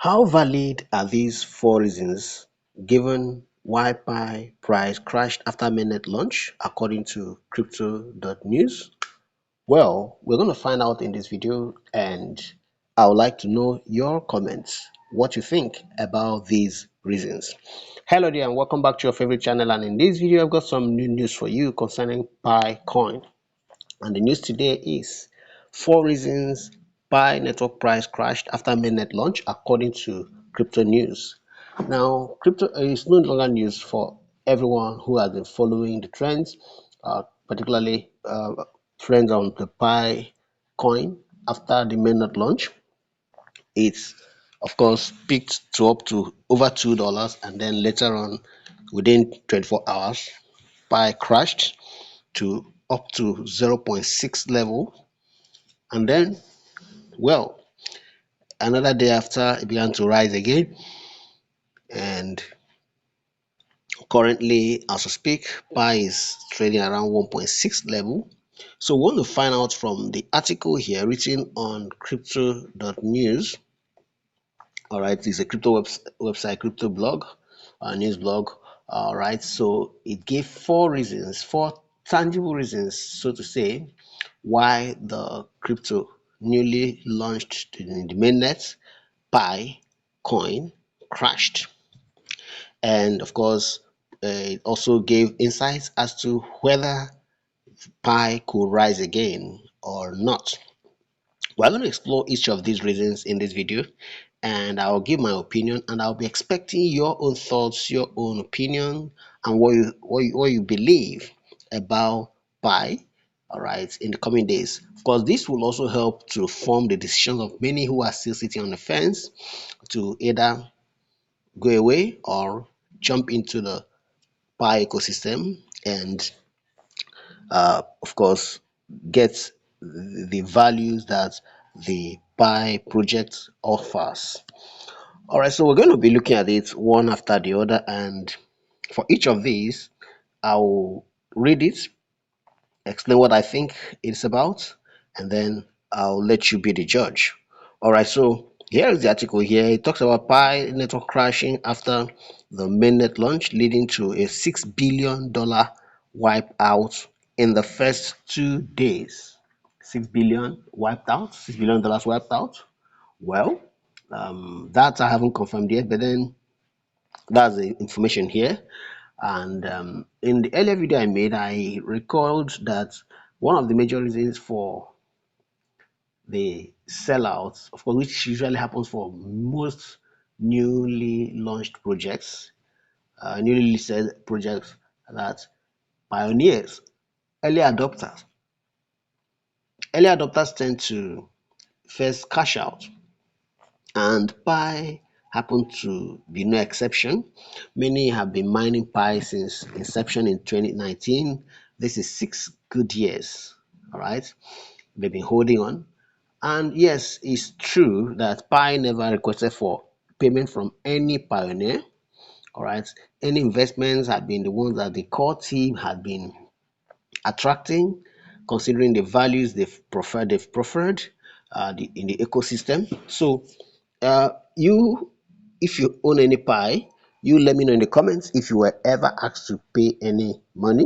How valid are these four reasons given why Pi price crashed after mainnet launch according to crypto.news? Well, we're going to find out in this video and I would like to know your comments, what you think about these reasons. Hello there and welcome back to your favorite channel, and in this video I've got some new news for you concerning Pi coin. And the news today is four reasons Pi network price crashed after mainnet launch according to crypto news. Now, crypto is no longer news for everyone who has been following the trends, particularly trends on the Pi coin after the mainnet launch. It's of course peaked to up to over $2, and then later on, within 24 hours, Pi crashed to up to zero point 0.6 level, and then, well, another day after it began to rise again, and currently as we speak Pi is trading around 1.6 level. So we want to find out from the article here written on crypto.news. All right, it's a crypto website, crypto blog, news blog. All right, so it gave four reasons, four tangible reasons, so to say, why the crypto newly launched in the mainnet Pi coin crashed. And of course, it also gave insights as to whether Pi could rise again or not. We're going to explore each of these reasons in this video, and I'll give my opinion, and I'll be expecting your own thoughts, your own opinion, and what you believe about Pi. All right, in the coming days. Of course, this will also help to form the decisions of many who are still sitting on the fence to either go away or jump into the Pi ecosystem and, of course, get the values that the Pi project offers. All right, so we're going to be looking at it one after the other, and for each of these, I'll read it, explain what I think it's about, and then I'll let you be the judge. All right, so here is the article here. It talks about Pi network crashing after the mainnet launch, leading to a $6 billion wipe out in the first 2 days. 6 billion wiped out, $6 billion wiped out. Well, that I haven't confirmed yet, but then that's the information here. And in the earlier video I made, I recalled that one of the major reasons for the sellouts, of course, which usually happens for most newly launched projects, newly listed projects, that pioneers, early adopters, early adopters tend to first cash out, and Pi happened to be no exception. Many have been mining Pi since inception in 2019. This is 6 good years. All right, they've been holding on. And yes, it's true that Pi never requested for payment from any pioneer. All right, any investments had been the ones that the core team had been attracting, considering the values they've preferred in the ecosystem. So, you, if you own any Pi, you let me know in the comments if you were ever asked to pay any money.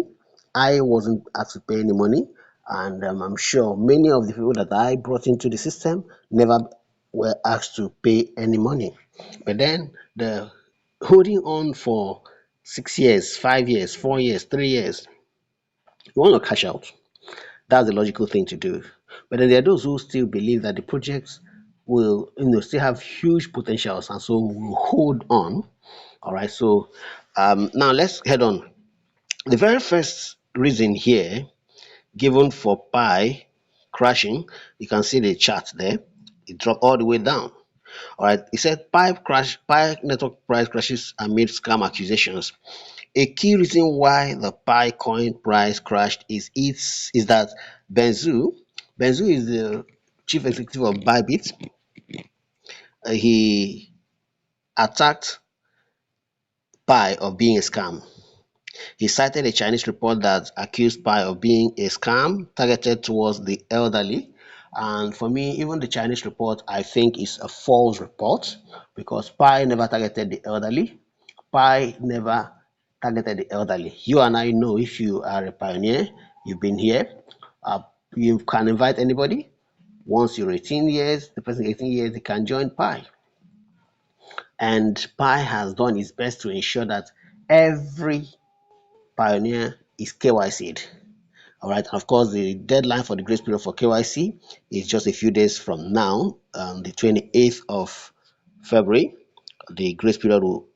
I wasn't asked to pay any money, and I'm sure many of the people that I brought into the system never were asked to pay any money. But then the holding on for 6 years, 5 years, 4 years, 3 years, you want to cash out. That's the logical thing to do. But then there are those who still believe that the projects will, still have huge potentials, and so will hold on. All right. So now let's head on. The very first reason here given for Pi crashing, you can see the chart there. It dropped all the way down. All right. It said Pi network price crashes amid scam accusations. A key reason why the Pi coin price crashed is that Benzu, Benzu is the chief executive of Bybit. He attacked Pi of being a scam. He cited a Chinese report that accused Pi of being a scam targeted towards the elderly. And for me, even the Chinese report, I think, is a false report because Pi never targeted the elderly. Pi never targeted the elderly. You and I know if you are a pioneer, you've been here, uh, you can invite anybody. Once you're 18 years, the person 18 years, they can join Pi. And Pi has done its best to ensure that every pioneer is KYC'd. All right. Of course, the deadline for the grace period for KYC is just a few days from now, the 28th of February. The grace period will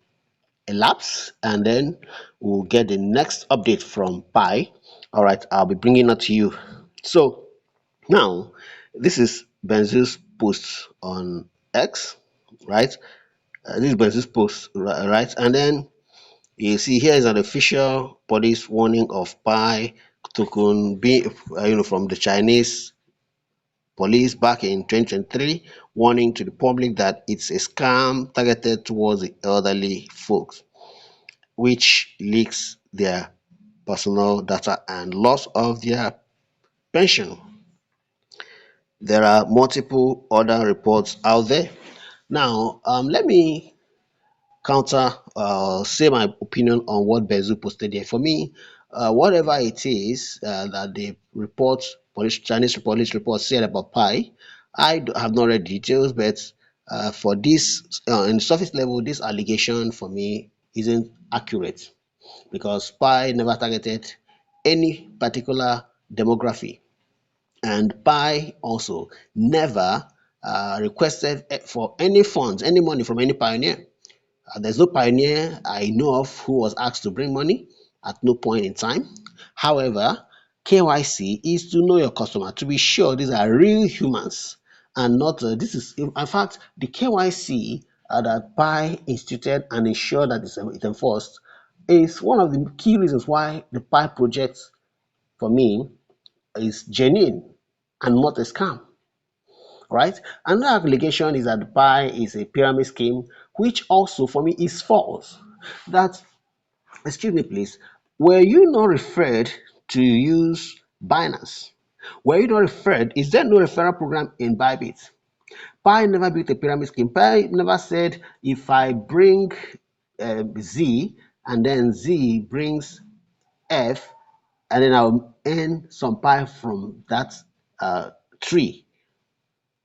elapse, and then we'll get the next update from Pi. All right. I'll be bringing that to you. So now, this is Benzo's post on X, right? This is Benzo's post, right? And then you see here is an official police warning of Pi token being, from the Chinese police back in 2023, warning to the public that it's a scam targeted towards the elderly folks, which leaks their personal data and loss of their pension. There are multiple other reports out there. Now, let me counter say my opinion on what Bezu posted here. For me, whatever it is that the report, Chinese police report said about Pi, have not read details, but for this, in surface level, this allegation for me isn't accurate because Pi never targeted any particular demography, and Pi also never requested for any funds, any money from any pioneer. There's no pioneer I know of who was asked to bring money at no point in time. However, KYC is to know your customer, to be sure these are real humans and not, this is, in fact, the KYC that Pi instituted and ensured that it's enforced is one of the key reasons why the Pi project, for me, is genuine and not a scam, right? Another allegation is that Pi is a pyramid scheme, which also for me is false. That, excuse me, please, were you not referred to use Binance? Were you not referred? Is there no referral program in Bybit? Pi never built a pyramid scheme. Pi never said if I bring Z and then Z brings F, and then I'll earn some Pi from that tree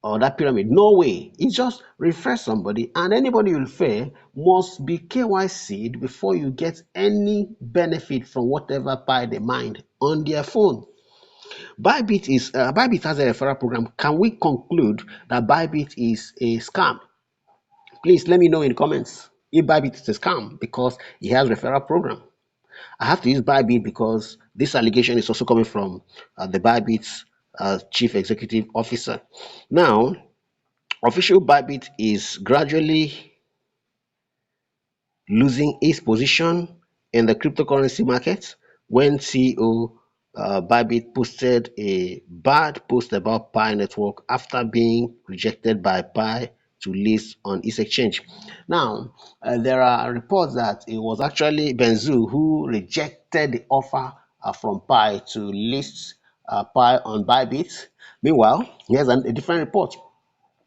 or that pyramid. No way. It's just refer somebody, and anybody you refer must be KYC'd before you get any benefit from whatever Pi they mind on their phone. Bybit has a referral program. Can we conclude that Bybit is a scam? Please let me know in the comments if Bybit is a scam because it has referral program. I have to use Bybit because this allegation is also coming from the Bybit's chief executive officer. Now, official Bybit is gradually losing its position in the cryptocurrency market when CEO Bybit posted a bad post about Pi network after being rejected by Pi to list on its exchange. Now, there are reports that it was actually Benzu who rejected the offer from Pi to list Pi on Bybit. Meanwhile, here's a different report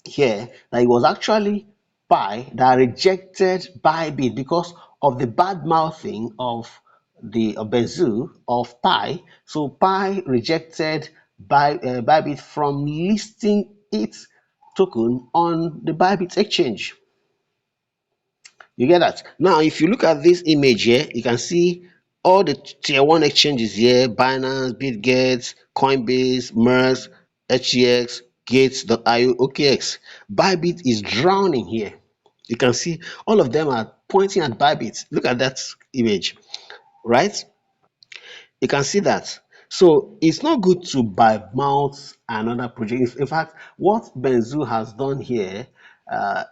here that it was actually Pi that rejected Bybit because of the bad mouthing of the Bezu of Pi. So Pi rejected Bybit from listing its token on the Bybit exchange. You get that? Now, if you look at this image here, you can see all the tier one exchanges here: Binance, Bitget, Coinbase, MERS, HTX, Gates.io, OKX. Bybit is drowning here. You can see all of them are pointing at Bybit. Look at that image, right? You can see that. So it's not good to mouth another project. In fact, what Benzu has done here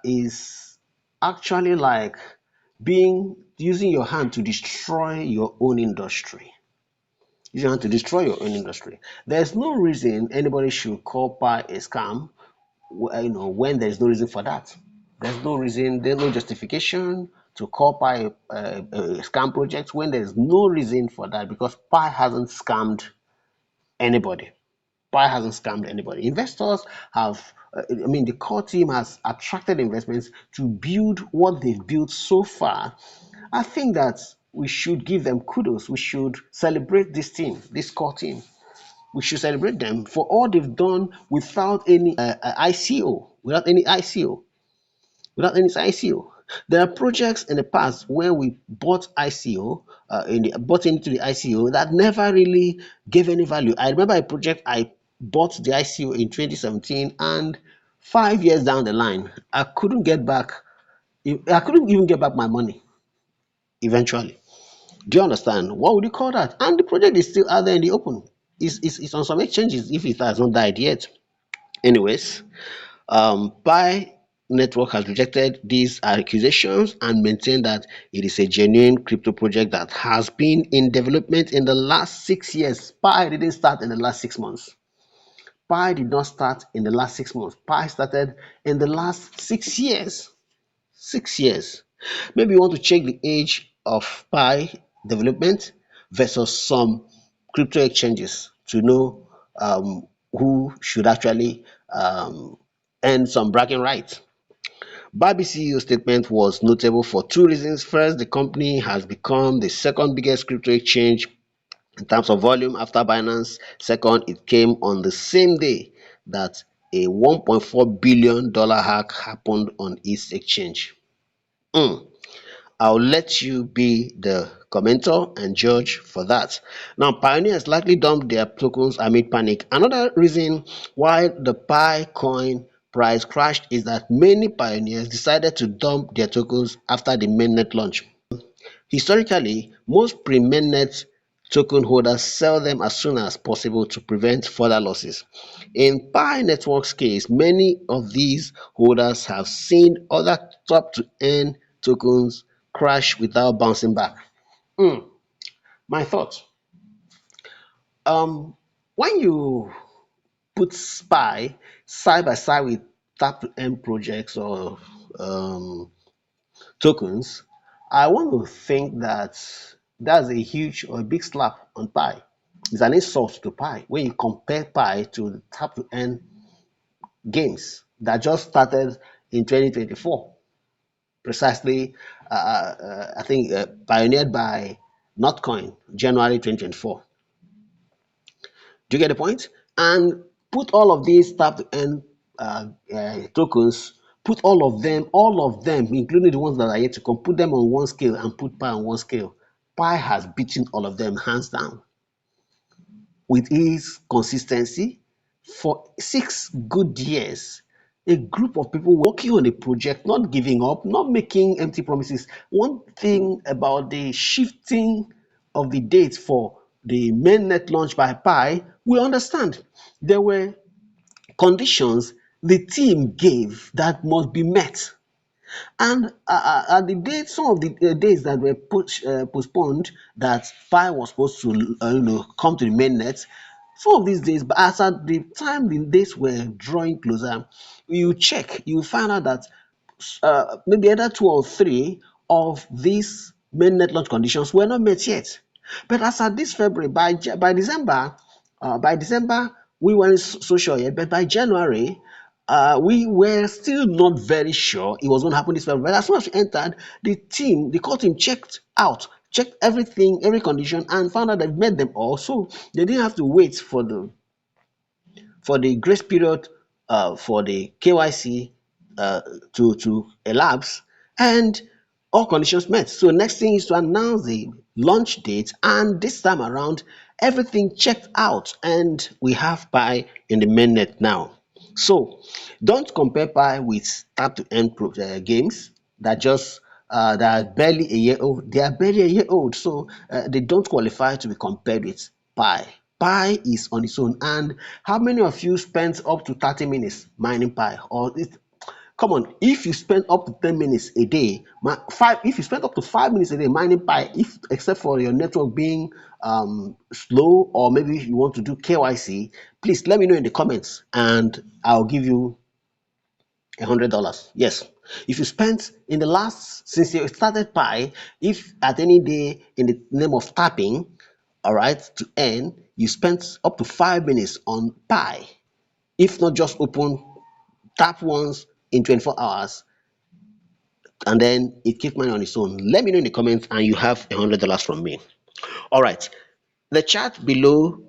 is actually like being using your hand to destroy your own industry. Using your hand to destroy your own industry. There's no reason anybody should call Pi a scam, when there's no reason for that. There's no reason, there's no justification to call Pi a scam project when there's no reason for that because Pi hasn't scammed anybody. Pi hasn't scammed anybody. Investors have, I mean, the core team has attracted investments to build what they've built so far. I think that we should give them kudos. We should celebrate this team, this core team. We should celebrate them for all they've done without any ICO, without any ICO. There are projects in the past where we bought ICO, bought into the ICO that never really gave any value. I remember a project I bought the ICO in 2017, and 5 years down the line, I couldn't even get back my money eventually. Do you understand? What would you call that? And the project is still out there in the open. It's on some exchanges if it has not died yet. Anyways, Pi Network has rejected these accusations and maintained that it is a genuine crypto project that has been in development in the last 6 years. Pi didn't start in the last 6 months. Pi did not start in the last 6 months. Pi started in the last 6 years. 6 years. Maybe you want to check the age of Pi development versus some crypto exchanges to know who should actually earn some bragging rights. Barbie CEO statement was notable for two reasons. First, the company has become the second biggest crypto exchange in terms of volume after Binance. Second, it came on the same day that a $1.4 billion hack happened on its exchange. Mm. I'll let you be the commenter and judge for that. Now, pioneers likely dumped their tokens amid panic. Another reason why the Pi coin price crashed is that many pioneers decided to dump their tokens after the mainnet launch. Historically, most pre-mainnet token holders sell them as soon as possible to prevent further losses. In Pi Network's case, many of these holders have seen other top-to-earn tokens crash without bouncing back. Hmm, my thought. When you put SPY side by side with tap-to-earn projects or um, tokens, I want to think that that's a huge or a big slap on Pi. It's an insult to Pi when you compare Pi to the tap to earn games that just started in 2024. Precisely, I think pioneered by Notcoin, January 2024. Do you get the point? And put all of these tap to earn tokens, put all of them, including the ones that are yet to come, put them on one scale and put Pi on one scale. Pi has beaten all of them hands down with his consistency for 6 good years. A group of people working on a project, not giving up, not making empty promises. One thing about the shifting of the date for the mainnet launch by Pi, we understand there were conditions the team gave that must be met. And at the date, some of the days that were postponed, that Pi was supposed to, come to the mainnet. Some of these days, but as at the time the dates were drawing closer, you check, you find out that maybe either two or three of these mainnet launch conditions were not met yet. But as at this February, by December, we weren't so sure yet. But by January, we were still not very sure it was going to happen this February. But as soon as we entered, the core team checked everything, every condition, and found out that met them all. So they didn't have to wait for the grace period for the KYC to elapse, and all conditions met. So next thing is to announce the launch date, and this time around everything checked out, and we have Pi in the mainnet now. So don't compare Pi with start to end games that are barely a year old. They are barely a year old, so they don't qualify to be compared with Pi. Pi is on its own. And how many of you spent up to 30 minutes mining Pi? Come on, if you spend up to 10 minutes a day, if you spend up to 5 minutes a day mining Pi, if except for your network being slow, or maybe you want to do KYC, please let me know in the comments and I'll give you $100. Yes. If you spent in the last, since you started Pi, if at any day in the name of tapping, all right, to earn, you spend up to 5 minutes on Pi. If not, just open, tap once in 24 hours, and then it keeps money on its own. Let me know in the comments, and you have $100 from me. All right. The chart below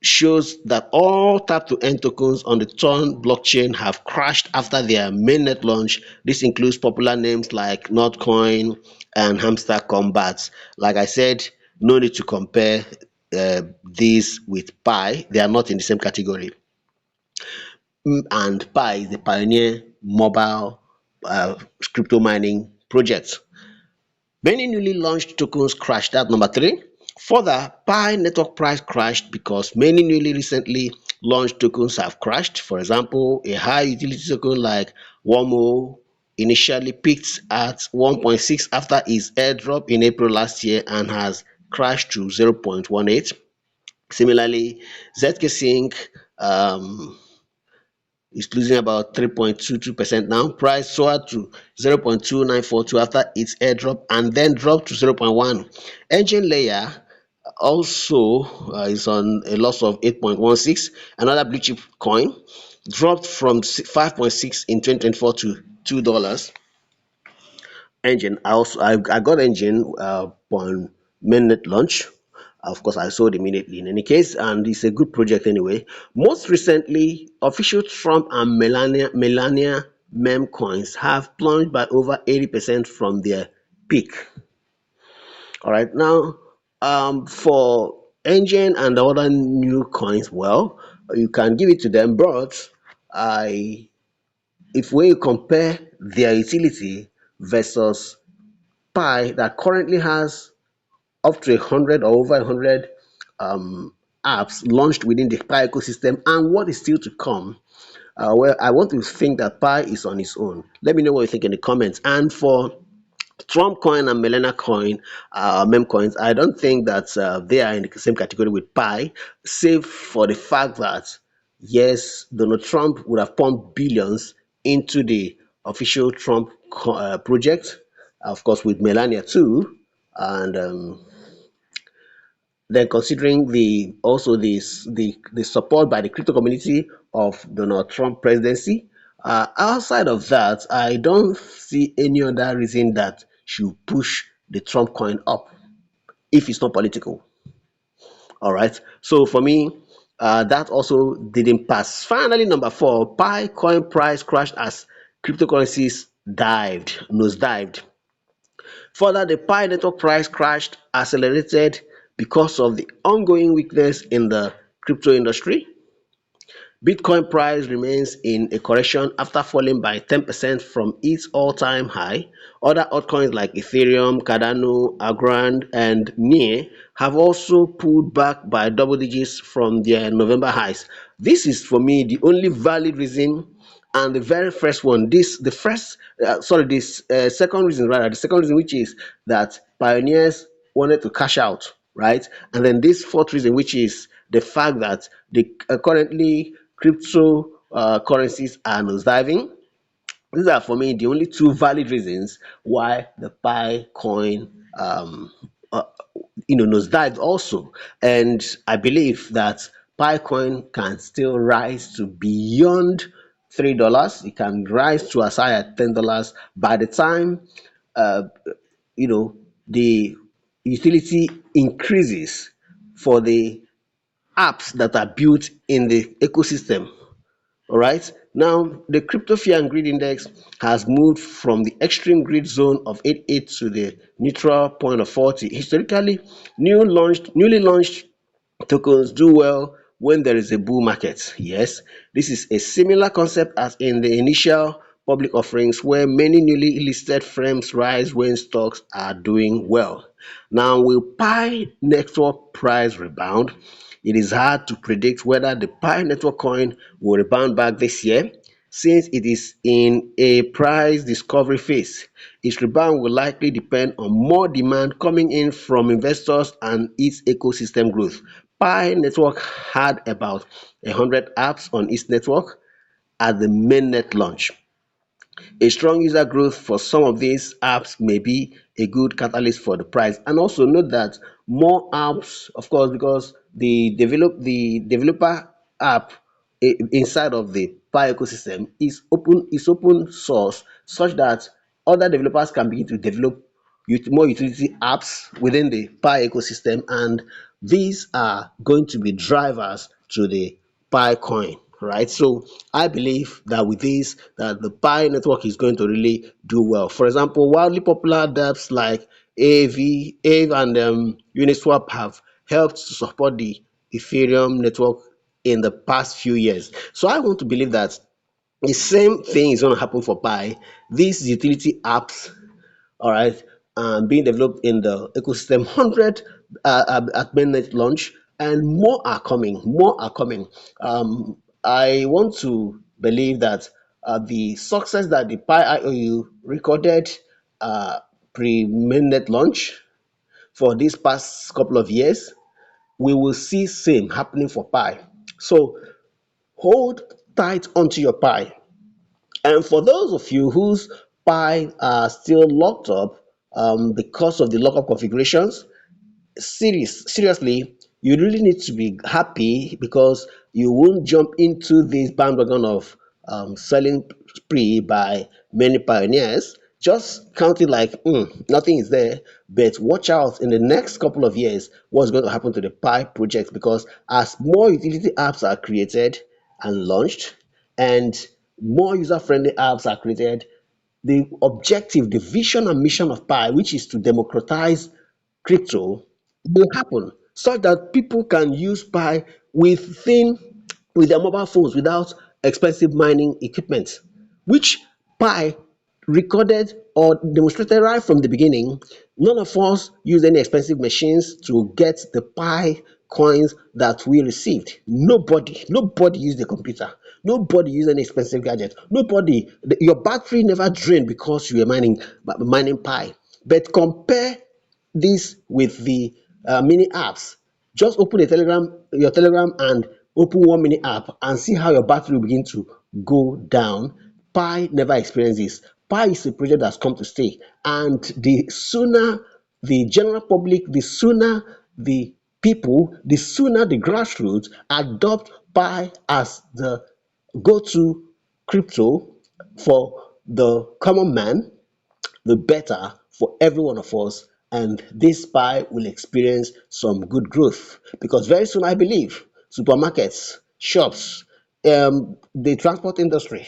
shows that all tap to earn tokens on the Tron blockchain have crashed after their mainnet launch. This includes popular names like Notcoin and Hamster Combat. Like I said, no need to compare these with Pi. They are not in the same category. And Pi is the pioneer mobile crypto mining project. Many newly launched tokens crashed. That's number three. Further, Pi network price crashed because many newly recently launched tokens have crashed. For example, a high utility token like Wormo initially peaked at 1.6 after its airdrop in April last year and has crashed to 0.18. Similarly, ZK Sync is losing about 3.22% now. Price soared to 0.2942 after its airdrop and then dropped to 0.1. Engine layer also is on a loss of 8.16. Another blue chip coin dropped from 5.6 in 2024 to $2. Engine, I got Engine on mainnet launch. Of course, I sold immediately in any case, and it's a good project anyway. Most recently, official Trump and Melania meme coins have plunged by over 80% from their peak. All right, now for Engine and the other new coins, well, you can give it to them, but I if when you compare their utility versus Pi that currently has up to 100 or over 100 um, apps launched within the Pi ecosystem and what is still to come. Well, I want to think that Pi is on its own. Let me know what you think in the comments. And for Trump coin and Melena coin, meme coins, I don't think that they are in the same category with Pi, save for the fact that yes, Donald Trump would have pumped billions into the official Trump project, of course, with Melania too, and then considering the also the support by the crypto community of Donald Trump presidency. Outside of that, I don't see any other reason that should push the Trump coin up if it's not political. All right. So for me, that also didn't pass. Finally, number four, Pi coin price crashed as cryptocurrencies nosedived. Further, the Pi network price crashed accelerated because of the ongoing weakness in the crypto industry. Bitcoin price remains in a correction after falling by 10% from its all-time high. Other altcoins like Ethereum, Cardano, Agrand, and NIR have also pulled back by double digits from their November highs. This is for me the only valid reason, and the very first one, this second reason, rather, the second reason, which is that pioneers wanted to cash out, right? And then this fourth reason, which is the fact that the currently crypto currencies are nosediving. These are for me the only two valid reasons why the Pi coin uh, nosedived also. And I believe that Pi coin can still rise to beyond $3. It can rise to as high as $10 by the time uh, you know the utility increases for the apps that are built in the ecosystem. All right. Now, the crypto fear and greed index has moved from the extreme greed zone of 88 to the neutral point of 40. Historically, newly launched tokens do well when there is a bull market. Yes, this is a similar concept as in the initial public offerings where many newly listed firms rise when stocks are doing well. Now, will Pi network price rebound? It is hard to predict whether the Pi network coin will rebound back this year since it is in a price discovery phase. Its rebound will likely depend on more demand coming in from investors and its ecosystem growth. Pi network had about 100 apps on its network at the mainnet launch. A strong user growth for some of these apps may be a good catalyst for the price. And also note that more apps, of course, because the developer app inside of the Pi ecosystem is open source, such that other developers can begin to develop more utility apps within the Pi ecosystem, and these are going to be drivers to the Pi coin, right? So I believe that with this, that the Pi network is going to really do well. For example, wildly popular dApps like AAV and Uniswap have helped to support the Ethereum network in the past few years. So I want to believe that the same thing is going to happen for Pi. These utility apps, all right, being developed in the ecosystem, 100 at mainnet launch, and more are coming. More are coming. I want to believe that the success that the Pi IOU recorded uh, pre mainnet launch for these past couple of years, we will see same happening for Pi. So hold tight onto your Pi. And for those of you whose Pi are still locked up because of the lockup configurations, seriously, you really need to be happy, because you won't jump into this bandwagon of selling spree by many pioneers. Just count it like nothing is there, but watch out in the next couple of years what's going to happen to the Pi project, because as more utility apps are created and launched, and more user-friendly apps are created, the objective, the vision and mission of Pi, which is to democratize crypto, will happen, such that people can use Pi within with their mobile phones without expensive mining equipment, which Pi recorded or demonstrated right from the beginning. None of us used any expensive machines to get the Pi coins that we received. Nobody used the computer. Nobody used any expensive gadget. Your battery never drained because you were mining Pi. But compare this with the mini apps. Just open your Telegram, and open one mini app and see how your battery will begin to go down. Pi never experienced this. Pi is a project that's come to stay, and the sooner the general public, the sooner the people, the sooner the grassroots adopt Pi as the go-to crypto for the common man, the better for every one of us, and this Pi will experience some good growth, because very soon I believe supermarkets, shops, the transport industry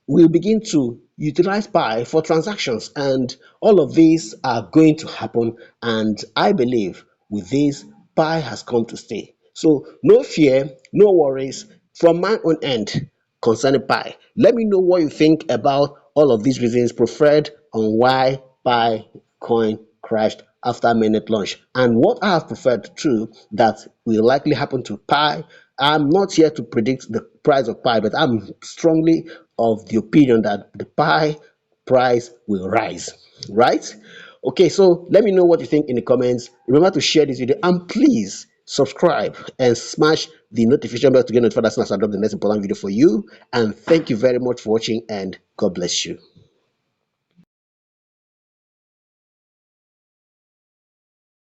will begin to utilize Pi for transactions, and all of these are going to happen. And I believe with this, Pi has come to stay. So no fear, no worries from my own end concerning Pi. Let me know what you think about all of these reasons preferred on why Pi coin crashed after mainnet launch, and what I have preferred too that will likely happen to Pi. I'm not here to predict the price of Pi, but I'm strongly of the opinion that the Pi price will rise, right? Okay, so let me know what you think in the comments. Remember to share this video, and please subscribe and smash the notification bell to get notified as soon as I drop the next important video for you. And thank you very much for watching, and God bless you.